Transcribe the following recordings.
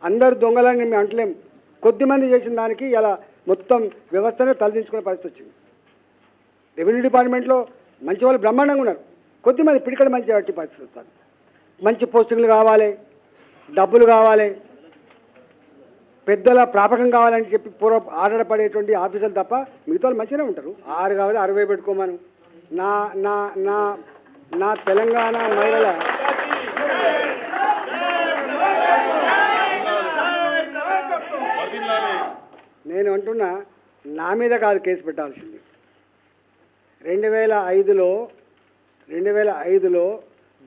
అందరు దొంగలని మేము అంటలేం. కొద్దిమంది చేసిన దానికి ఇలా మొత్తం వ్యవస్థనే తలదించుకునే పరిస్థితి వచ్చింది. రెవెన్యూ డిపార్ట్మెంట్లో మంచి వాళ్ళు బ్రహ్మాండంగా ఉన్నారు, కొద్దిమంది పిడికడ మంచి అట్టి పరిస్థితి వస్తుంది. మంచి పోస్టింగ్లు కావాలి, డబ్బులు కావాలి, పెద్దల ప్రాపకం కావాలని చెప్పి ఆడపడేటువంటి ఆఫీసర్లు తప్ప మిగతా వాళ్ళు మంచిగానే ఉంటారు. 6 కావాలి 60 పెట్టుకోమను. నా నా నా నా తెలంగాణ మహిళల నేను అంటున్నా, నా మీద కాదు కేసు పెట్టాల్సింది. 2005లో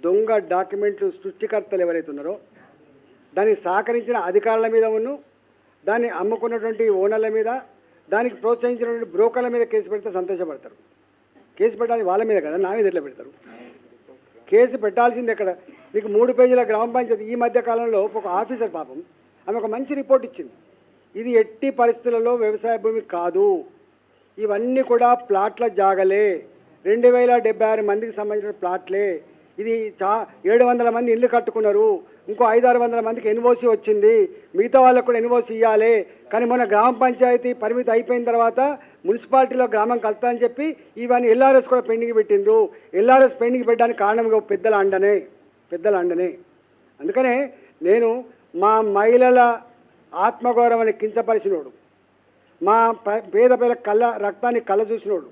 దొంగ డాక్యుమెంట్లు సృష్టికర్తలు ఎవరైతే ఉన్నారో దానికి సహకరించిన అధికారుల మీద దాన్ని అమ్ముకున్నటువంటి ఓనర్ల మీద, దానికి ప్రోత్సహించినటువంటి బ్రోకర్ల మీద కేసు పెడితే సంతోషపడతారు. కేసు పెట్టాలి వాళ్ళ మీద కదా, నా మీద ఎట్లా పెడతారు? కేసు పెట్టాల్సింది ఎక్కడ? నీకు 3 పేజీల గ్రామ పంచాయతీ ఈ మధ్య కాలంలో ఒక ఆఫీసర్ పాపం ఆమె ఒక మంచి రిపోర్ట్ ఇచ్చింది. ఇది ఎట్టి పరిస్థితులలో వ్యవసాయ భూమి కాదు, ఇవన్నీ కూడా ప్లాట్ల జాగలే, 2076 మందికి సంబంధించిన ప్లాట్లే, ఇది 700 మంది ఇల్లు కట్టుకున్నారు, ఇంకో 500-600 మందికి ఎన్ఓసి వచ్చింది, మిగతా వాళ్ళకు కూడా ఎన్ఓసి ఇవ్వాలి. కానీ మొన్న గ్రామ పంచాయతీ పరిమితి అయిపోయిన తర్వాత మున్సిపాలిటీలో గ్రామం కలుతా అని చెప్పి ఇవన్నీ ఎల్ఆర్ఎస్ కూడా పెండింగ్ పెట్టిండ్రు. ఎల్ఆర్ఎస్ పెండింగ్ పెట్టడానికి కారణం పెద్దల అండనే. అందుకనే నేను మా మహిళల ఆత్మగౌరవాన్ని కించపరిచినోడు, మా పేద రక్తాన్ని కళ్ళ చూసినోడు,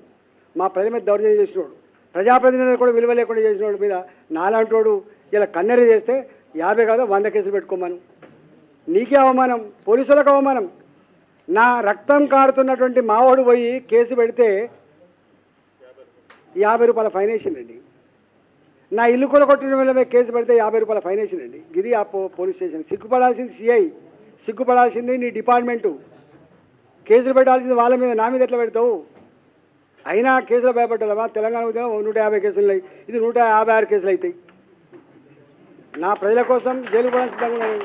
మా ప్రజల మీద దౌర్జన్యం చేసినోడు, ప్రజాప్రతినిధులు కూడా విలువ లేకుండా చేసినోడు మీద నాలాంటోడు ఇలా కన్నెర చేస్తే 50 కాదు 100 కేసులు పెట్టుకోమను. నీకే అవమానం, పోలీసులకు అవమానం. నా రక్తం కారుతున్నటువంటి మావాడు పోయి కేసు పెడితే 50 రూపాయల ఫైన్ వేసిండండి. నా ఇల్లు కొలగొట్టిన మీద కేసు పెడితే 50 రూపాయల ఫైన్ వేసిండండి. ఇది ఆ పోలీస్ స్టేషన్. సిగ్గుపడాల్సింది సిఐ, సిగ్గుపడాల్సింది నీ డిపార్ట్మెంటు. కేసులు పెట్టాల్సింది వాళ్ళ మీద, నా మీద ఎట్లా పెడతావు? అయినా కేసులు భయపడ్డావా? తెలంగాణ 150 కేసులు ఉన్నాయి, ఇది 156 కేసులు అవుతాయి. నా ప్రజల కోసం జైలు కూడా సిద్ధంగా ఉన్నాను.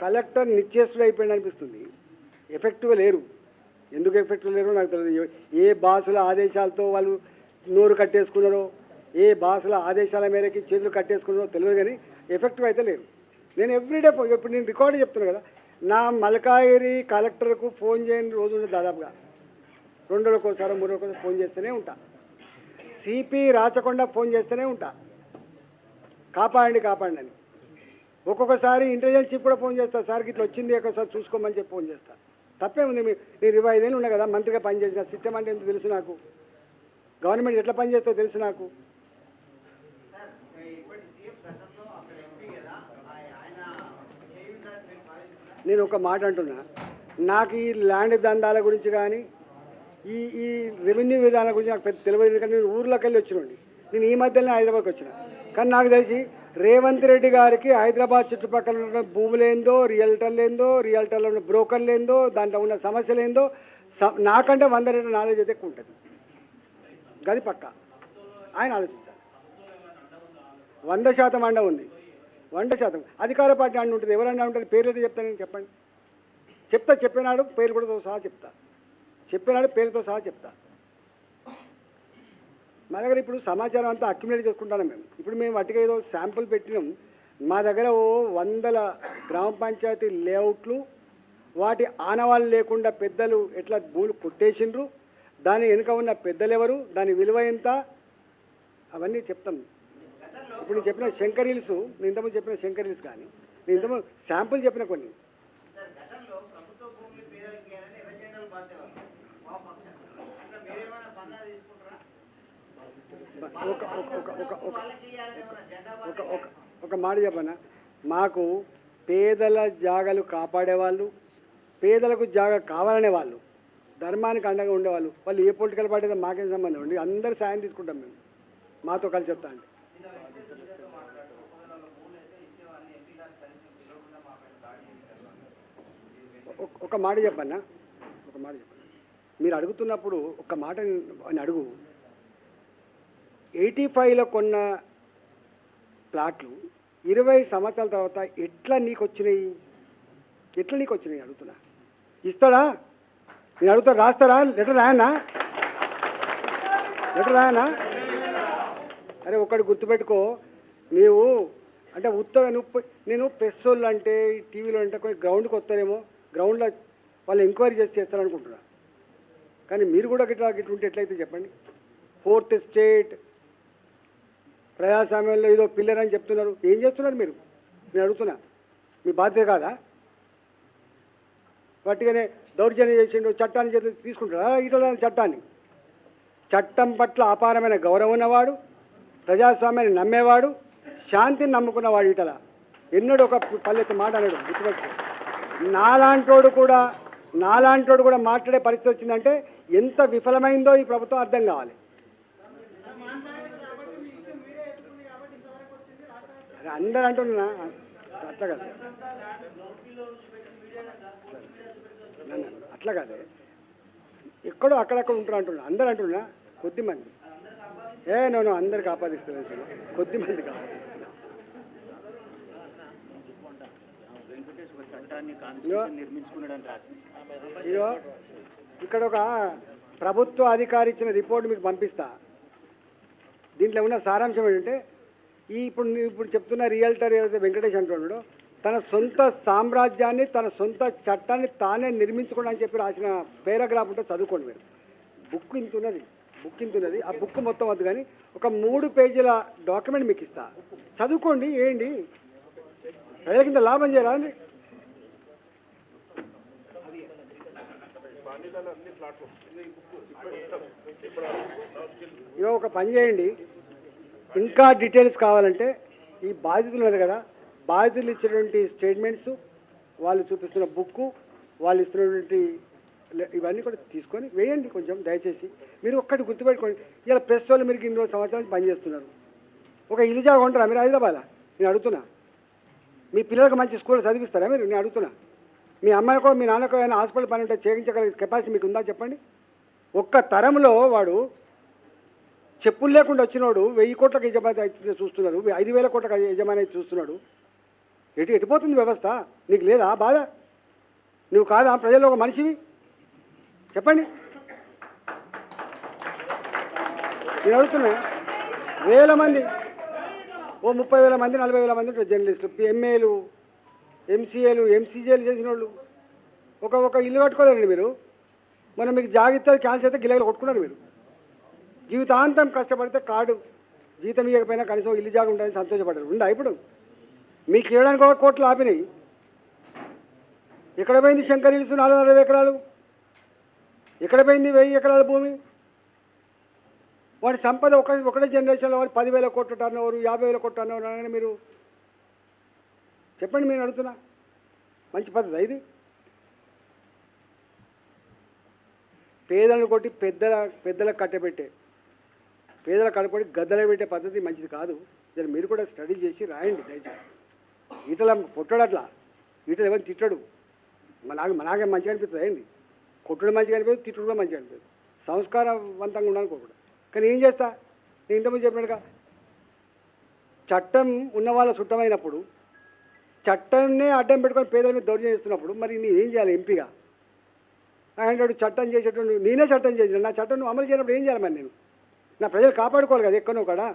కలెక్టర్ నిశ్చేష్టుడు అయిపోయింది అనిపిస్తుంది, ఎఫెక్టివ్గా లేరు. ఎందుకు ఎఫెక్టివ్ లేరు నాకు తెలియదు. ఏ బాసుల ఆదేశాలతో వాళ్ళు నోరు కట్టేసుకున్నారో, ఏ బాసుల ఆదేశాల మేరకి చేతులు కట్టేసుకున్నారో తెలియదు, కానీ ఎఫెక్టివ్ అయితే లేరు. నేను ఎవ్రీడే ఇప్పుడు నేను రికార్డు చెప్తున్నాను కదా, నా మల్కాగిరి కలెక్టర్కు ఫోన్ చేయని రోజు ఉండదు. దాదాపుగా 2 రోజులకోసారి 3 రోజులకోసారి ఫోన్ చేస్తూనే ఉంటా. సిపి రాచకొండ ఫోన్ చేస్తూనే ఉంటా, కాపాడండి అని. ఒక్కొక్కసారి ఇంటెలిజెన్స్ చీఫ్ కూడా ఫోన్ చేస్తా, సార్కి ఇట్లా వచ్చింది ఒకసారి చూసుకోమని చెప్పి ఫోన్ చేస్తా. తప్పేముంది? నేను 25 ఏళ్ళు ఉన్నా కదా మంత్రిగా పనిచేసిన, సిస్టమ్ అంటే ఎంత తెలుసు నాకు, గవర్నమెంట్ ఎట్లా పనిచేస్తో తెలుసు నాకు. నేను ఒక మాట అంటున్నా, నాకు ఈ ల్యాండ్ దందాల గురించి కానీ ఈ రెవెన్యూ విధానాల గురించి నాకు పెద్ద తెలియదు. ఎందుకంటే నేను ఊర్లోకి వెళ్ళి వచ్చినండి. నేను ఈ మధ్యలోనే హైదరాబాద్కి వచ్చిన. కానీ నాకు తెలిసి రేవంత్ రెడ్డి గారికి హైదరాబాద్ చుట్టుపక్కల ఉన్న భూములేందో, రియల్టర్లో ఉన్న బ్రోకర్లేందో, దాంట్లో ఉన్న సమస్యలేందో నాకంటే 100 రెట్ల నాలెడ్జ్ అయితే ఎక్కువ ఉంటుంది. గది పక్క ఆయన ఆలోచించాలి. 100% అండ ఉంది, 100%. అధికార పార్టీ అండ ఉంటుంది. ఎవరన్నా ఉంటుంది? పేర్లు చెప్తాను, చెప్పండి. చెప్పినాడు పేరు కూడా సహా చెప్తా, పేరుతో సహా చెప్తా. మా దగ్గర ఇప్పుడు సమాచారం అంతా అక్యుములేట్ చేసుకుంటాను మేము. ఇప్పుడు మేము వాటికి ఏదో శాంపుల్ పెట్టినాం. మా దగ్గర 100 గ్రామ పంచాయతీ లేఅవుట్లు, వాటి ఆనవాళ్ళు లేకుండా పెద్దలు ఎట్లా భూములు కొట్టేసిండ్రు, దాని వెనుక ఉన్న పెద్దలు ఎవరు, దాని విలువ ఎంత, అవన్నీ చెప్తాం. ఇప్పుడు నేను చెప్పిన శంకర్ హిల్స్, నేను ఇంతకుముందు చెప్పిన శంకర్ హిల్స్ కానీ నేను ఇంతకుముందు శాంపుల్ చెప్పిన కొన్ని. ఒక మాట చెప్పనా, మాకు పేదల జాగలు కాపాడేవాళ్ళు, పేదలకు జాగా కావాలనే వాళ్ళు, ధర్మానికి అండగా ఉండేవాళ్ళు, వాళ్ళు ఏ పొలిటికల్ పార్టీ మాకేం సంబంధం అండి. అందరు సాయం తీసుకుంటాం మేము, మాతో కలిసి చెప్తా అండి. ఒక మాట చెప్పన్నా, మీరు అడుగుతున్నప్పుడు ఒక మాట అని అడుగు. 85లో కొన్న ప్లాట్లు 20 సంవత్సరాల తర్వాత ఎట్లా నీకు వచ్చినాయి అడుగుతున్నా. ఇస్తాడా? నేను అడుగుతా, రాస్తారా? లెటర్ రాయనా? అరే ఒకటి గుర్తుపెట్టుకో, నీవు అంటే ఉత్తగా నేను ప్రెస్ వాళ్ళు అంటే టీవీలో అంటే కొంచెం గ్రౌండ్కి వస్తారేమో, గ్రౌండ్లో వాళ్ళు ఎంక్వైరీ చేస్తారనుకుంటున్నా. కానీ మీరు కూడా గిట్లా ఉంటే ఎట్లయితే చెప్పండి. 4th స్టేట్ ప్రజాస్వామ్యంలో ఏదో పిల్లర్ అని చెప్తున్నారు. ఏం చేస్తున్నారు మీరు? నేను అడుగుతున్నా, మీ బాధ్యత కాదా? వాటిగానే దౌర్జన్యం చేసిండు, చట్టాన్ని చేతి తీసుకుంటారా? ఇట్లా చట్టం పట్ల అపారమైన గౌరవం ఉన్నవాడు, ప్రజాస్వామ్యాన్ని నమ్మేవాడు, శాంతిని నమ్ముకున్నవాడు ఇటల ఎన్నడూ ఒక పల్లెత్తి మాట అన్నాడు. గుర్తుపెట్టుకో. నాలాంటోడు కూడా మాట్లాడే పరిస్థితి వచ్చిందంటే ఎంత విఫలమైందో ఈ ప్రభుత్వం అర్థం కావాలి. అందరూ అంటున్నా అట్లా కాదు, అట్లా కాదే, ఎక్కడో అక్కడక్కడ ఉంటారు అంటున్నా. అందరూ అంటున్నా కొద్దిమంది. నేను అందరికి ఆపాదిస్తున్నాను, కొద్దిమందికి ఆపాదిస్తున్నా. ఇగో ఇక్కడ ఒక ప్రభుత్వ అధికారి ఇచ్చిన రిపోర్ట్ మీకు పంపిస్తా. దీంట్లో ఉన్న సారాంశం ఏంటంటే, ఇప్పుడు చెప్తున్న రియల్టర్ ఏదైతే వెంకటేష్ అంటున్నాడో తన సొంత సామ్రాజ్యాన్ని, తన సొంత చట్టాన్ని తానే నిర్మించుకోండి అని చెప్పి రాసిన పేరాగ్రాఫ్ ఉంటే చదువుకోండి మీరు. బుక్ ఇంత ఉన్నది. ఆ బుక్ మొత్తం వద్దు, కానీ ఒక 3 పేజీల డాక్యుమెంట్ మీకు ఇస్తా, చదువుకోండి. ఏంటి ప్రజలకి ఇంత లాభం చేయరా అండి? ఇక ఒక పని చేయండి, ఇంకా డీటెయిల్స్ కావాలంటే ఈ బాధితులు ఉన్నారు కదా, బాధితులు ఇచ్చినటువంటి స్టేట్మెంట్స్, వాళ్ళు చూపిస్తున్న బుక్కు, వాళ్ళు ఇస్తున్నటువంటి ఇవన్నీ కూడా తీసుకొని వేయండి కొంచెం దయచేసి. మీరు ఒక్కటి గుర్తుపెట్టుకోండి, ఇలా ప్రెస్ వాళ్ళు మీరు ఇన్ని సంవత్సరాలు పనిచేస్తున్నారు. ఒక ఇల్లు జాగా ఉంటారా మీరు హైదరాబాద్లో? నేను అడుగుతున్నా. మీ పిల్లలకు మంచి స్కూల్ చదివిస్తారా మీరు? నేను అడుగుతున్నా. మీ అమ్మాయికో మీ నాన్నకో ఏమైనా హాస్పిటల్ పని ఉంటే చేయించగలిగే కెపాసిటీ మీకు ఉందా చెప్పండి. ఒక్క తరంలో వాడు చెప్పులు లేకుండా వచ్చినోడు 1000 కోట్లకు యజమాని అయితే చూస్తున్నారు, 5000 కోట్లకు యజమాని అయితే చూస్తున్నాడు. ఎటుపోతుంది వ్యవస్థ? నీకు లేదా బాధ? నువ్వు కాదా ప్రజల్లో ఒక మనిషివి? చెప్పండి. నేను అడుగుతున్నా. వేల మంది, ఓ 30,000 మంది 40,000 మంది ఉంటారు జర్నలిస్టులు, ఎంఏలు, ఎంసీఏలు, ఎంసీజేలు చేసిన వాళ్ళు. ఒక ఇల్లు కట్టుకోలేరండి మీరు. మొన్న మీకు జాగ్రత్త క్యాన్సర్ అయితే గిలగలు కొట్టుకున్నారు మీరు. జీవితాంతం కష్టపడితే కార్డు జీతం ఇవ్వకపోయినా కనీసం ఇల్లు జాగా ఉంటుందని సంతోషపడ్డారు. ఉందా ఇప్పుడు? మీకు ఇవ్వడానికి 1 కోట్లు ఆపినాయి. ఎక్కడ పోయింది శంకర్ హిల్స్ 450 ఎకరాలు? ఎక్కడ పోయింది 1000 ఎకరాల భూమి? వాడి సంపద ఒకటే జనరేషన్లో వాడు 10,000 కోట్ల టర్న్ ఓవర్, 50,000 కోట్ల టర్న్ ఓవర్ అని మీరు చెప్పండి. మీరు అడుగుతున్నా, మంచి పద్ధతి ఇది? పేదలను కొట్టి పెద్దలకు కట్టబెట్టే, పేదల కడపడి గద్దలు పెట్టే పద్ధతి మంచిది కాదు. దాన్ని మీరు కూడా స్టడీ చేసి రాయండి దయచేసి. ఈటల కొట్టాడు అట్లా, ఈటలు ఎవరిని తిట్టాడు. నాకే మంచిగా అనిపిస్తుంది. అయింది కొట్టుడు మంచిగా అనిపిస్తుంది, తిట్టుడు కూడా మంచిగా అనిపిస్తుంది. సంస్కారవంతంగా ఉండాలనుకోకూడదు. కానీ ఏం చేస్తా, నేను ఇంతకుముందు చెప్పినట్టుగా చట్టం ఉన్న వాళ్ళ చుట్టమైనప్పుడు, చట్టాన్నే అడ్డం పెట్టుకొని పేదల మీద దౌర్జన్యం చేస్తున్నప్పుడు మరి నేను ఏం చేయాలి ఎంపీగా? అంటాడు చట్టం చేసేటప్పుడు నేనే చట్టం చేసిన, నా చట్టం నువ్వు అమలు చేయనప్పుడు ఏం చేయాలి మరి? నేను నా ప్రజలు కాపాడుకోవాలి కదా ఎక్కడో కూడా,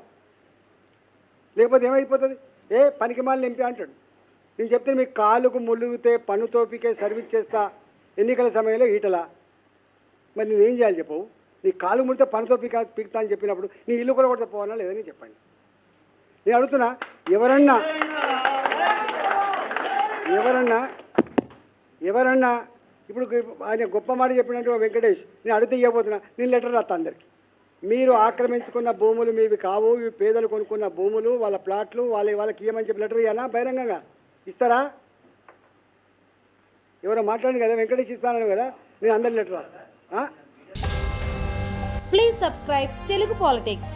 లేకపోతే ఏమైపోతుంది? పనికి మాలిన ఎంపీ అంటాడు. నేను చెప్తే మీకు కాలుకు ముళ్ళుగితే పన్ను తోపికే సర్వీస్ చేస్తా ఎన్నికల సమయంలో ఈటల. మరి నేనేం చేయాలి చెప్పవు? నీ కాలు ముడితే పన్నుతో పీకుతా అని చెప్పినప్పుడు నీ ఇల్లు కూడా కొడితే పోవాలా లేదని చెప్పండి. నేను అడుగుతున్నా, ఎవరన్నా ఇప్పుడు ఆయన గొప్ప మాట చెప్పినట్టు వెంకటేష్, నేను అడిగితే ఇవ్వబోతున్నా, నేను లెటర్ రాస్తా అందరికి. మీరు ఆక్రమించుకున్న భూములు మీవి కావు, ఇవి పేదలు కొనుక్కున్న భూములు, వాళ్ళ ప్లాట్లు, వాళ్ళకి ఇవ్వమని చెప్పి లెటర్ ఇవ్వనా? బహిరంగంగా ఇస్తారా? ఎవరో మాట్లాడింది కదా వెంకటేష్ ఇస్తానని కదా, నేను అందరి లెటర్ రాస్తా. Please subscribe Telugu politics.